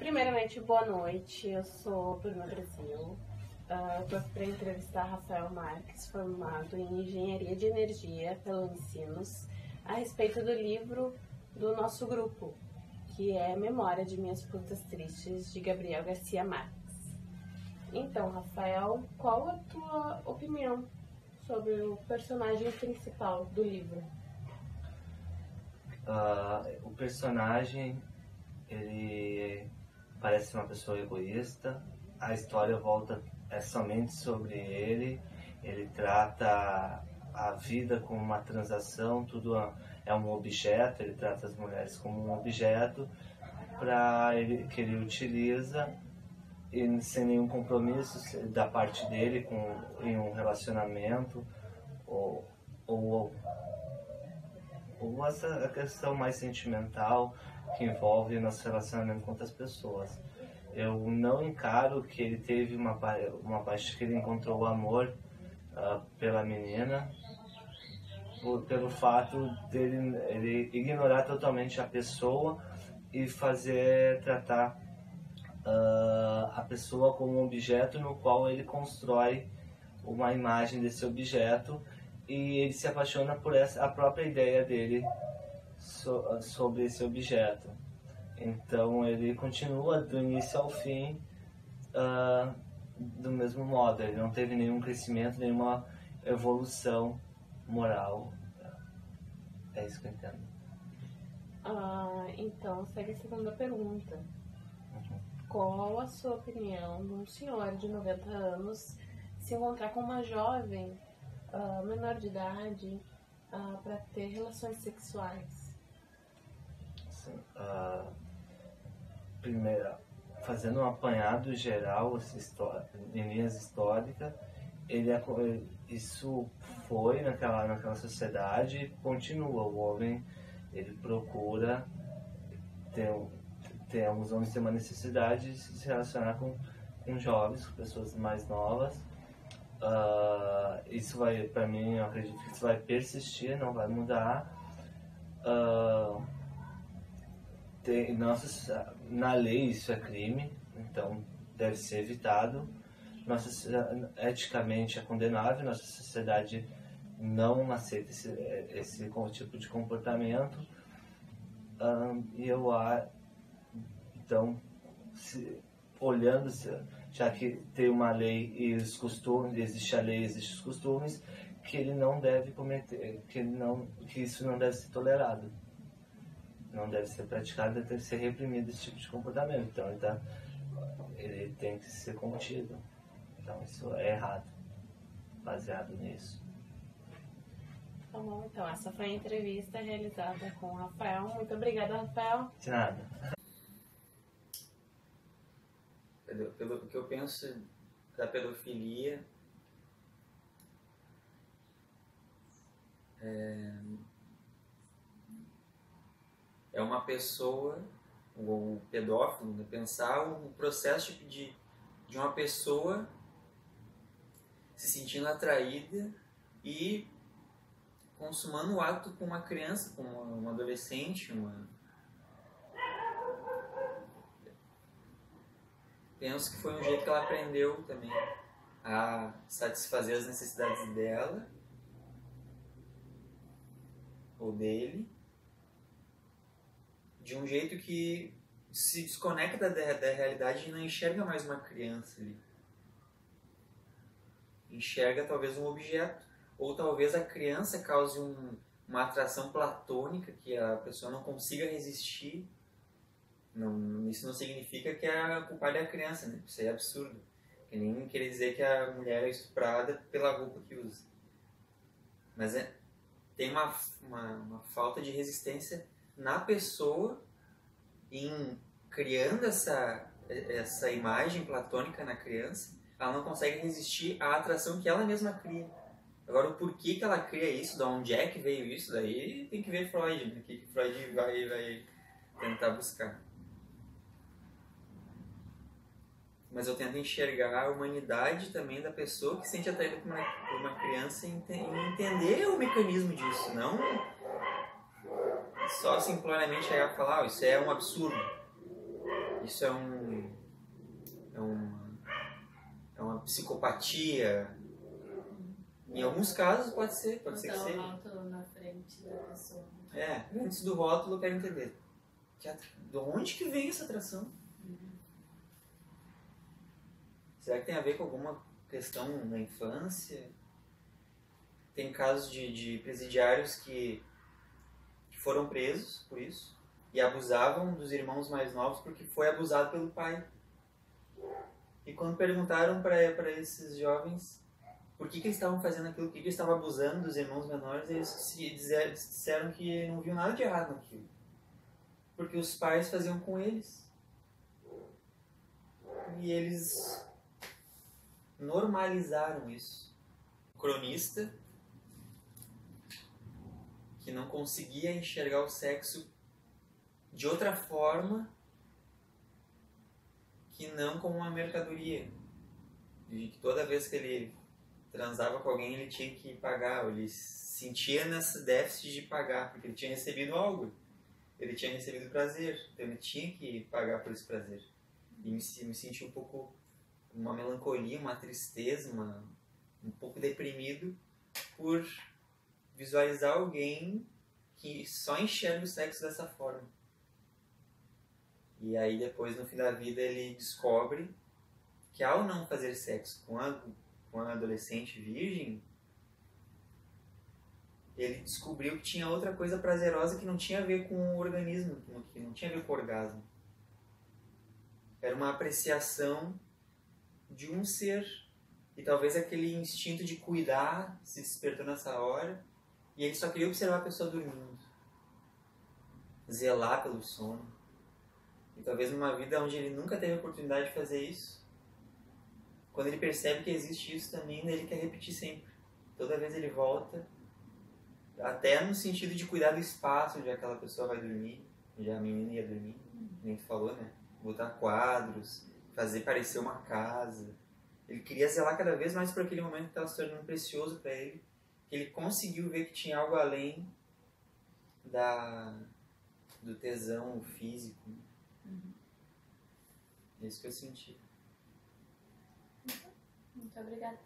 Primeiramente, boa noite. Eu sou Bruna Brasil. Estou aqui para entrevistar Rafael Marques, formado em Engenharia de Energia pela Unicinos, a respeito do livro do nosso grupo, que é Memória de Minhas Frutas Tristes, de Gabriel Garcia Marques. Então, Rafael, qual a tua opinião sobre o personagem principal do livro? O personagem, ele parece uma pessoa egoísta. A história é somente sobre ele. Ele trata a vida como uma transação, tudo é um objeto. Ele trata as mulheres como um objeto que ele utiliza, e sem nenhum compromisso da parte dele em um relacionamento ou essa questão mais sentimental que envolve nosso relacionamento com outras pessoas. Eu não encaro que ele teve uma paixão, que ele encontrou o amor pela menina, pelo fato dele ele ignorar totalmente a pessoa e tratar a pessoa como um objeto no qual ele constrói uma imagem desse objeto, e ele se apaixona por a própria ideia dele sobre esse objeto. Então ele continua do início ao fim do mesmo modo. Ele não teve nenhum crescimento, nenhuma evolução moral. É isso que eu entendo. Então, segue a segunda pergunta. Qual a sua opinião de um senhor de 90 anos se encontrar com uma jovem menor de idade para ter relações sexuais? Sim, primeiro, fazendo um apanhado geral em linhas históricas, isso foi naquela sociedade e continua. O homem, ele procura os homens têm uma necessidade de se relacionar com jovens, com pessoas mais novas. Isso vai, para mim, eu acredito que isso vai persistir, não vai mudar. Na lei isso é crime, então deve ser evitado. Eticamente é condenável, nossa sociedade não aceita esse tipo de comportamento. Então, já que tem uma lei e os costumes, existe a lei, existem os costumes, que ele não deve cometer, que isso não deve ser tolerado, não deve ser praticado, deve ser reprimido esse tipo de comportamento. Então ele tem que ser contido. Então isso é errado, baseado nisso. Tá bom, então essa foi a entrevista realizada com o Rafael. Muito obrigada, Rafael. De nada. Pelo que eu penso da pedofilia, é uma pessoa, o pedófilo, né, pensar o processo de uma pessoa se sentindo atraída e consumando o ato com uma criança, com uma adolescente, Penso que foi um jeito que ela aprendeu também a satisfazer as necessidades dela ou dele, de um jeito que se desconecta da realidade e não enxerga mais uma criança ali. Enxerga talvez um objeto, ou talvez a criança cause uma atração platônica que a pessoa não consiga resistir. Isso não significa que a culpada é a criança, né? Isso aí é absurdo. Que nem querer dizer que a mulher é estuprada pela roupa que usa. Mas tem uma falta de resistência na pessoa em criando essa imagem platônica na criança. Ela não consegue resistir à atração que ela mesma cria. Agora, o porquê que ela cria isso, de onde é que veio isso, daí tem que ver Freud, né? Que Freud vai tentar buscar. Mas eu tento enxergar a humanidade também da pessoa que se sente atraída por uma criança e entender o mecanismo disso, não só simplesmente chegar e falar, isso é um absurdo. isso é uma psicopatia. Em alguns casos pode ser que seja. Botar o rótulo na frente da pessoa. Antes do rótulo eu quero entender. De onde que vem essa atração? Será que tem a ver com alguma questão na infância? Tem casos de presidiários que foram presos por isso e abusavam dos irmãos mais novos porque foi abusado pelo pai. E quando perguntaram para esses jovens por que eles estavam fazendo aquilo, por que eles estavam abusando dos irmãos menores, eles disseram que não viam nada de errado naquilo. Porque os pais faziam com eles. E eles normalizaram isso. O cronista, que não conseguia enxergar o sexo de outra forma que não como uma mercadoria. De que toda vez que ele transava com alguém ele tinha que pagar, ou ele sentia nesse déficit de pagar, porque ele tinha recebido algo. Ele tinha recebido prazer, então ele tinha que pagar por esse prazer. E me senti um pouco, uma melancolia, uma tristeza, um pouco deprimido por visualizar alguém que só enxerga o sexo dessa forma. E aí depois, no fim da vida, ele descobre que ao não fazer sexo com a adolescente virgem, ele descobriu que tinha outra coisa prazerosa que não tinha a ver com o organismo, que não tinha a ver com o orgasmo. Era uma apreciação de um ser. E talvez aquele instinto de cuidar se despertou nessa hora. E ele só queria observar a pessoa dormindo. Zelar pelo sono. E talvez numa vida onde ele nunca teve a oportunidade de fazer isso, quando ele percebe que existe isso também, ele quer repetir sempre. Toda vez ele volta, até no sentido de cuidar do espaço onde aquela pessoa vai dormir, onde a menina ia dormir, nem tu falou, né? Botar quadros, fazer parecer uma casa. Ele queria zelar cada vez mais por aquele momento que estava se tornando precioso para ele. Ele conseguiu ver que tinha algo além do tesão físico. É isso que eu senti. Muito obrigada.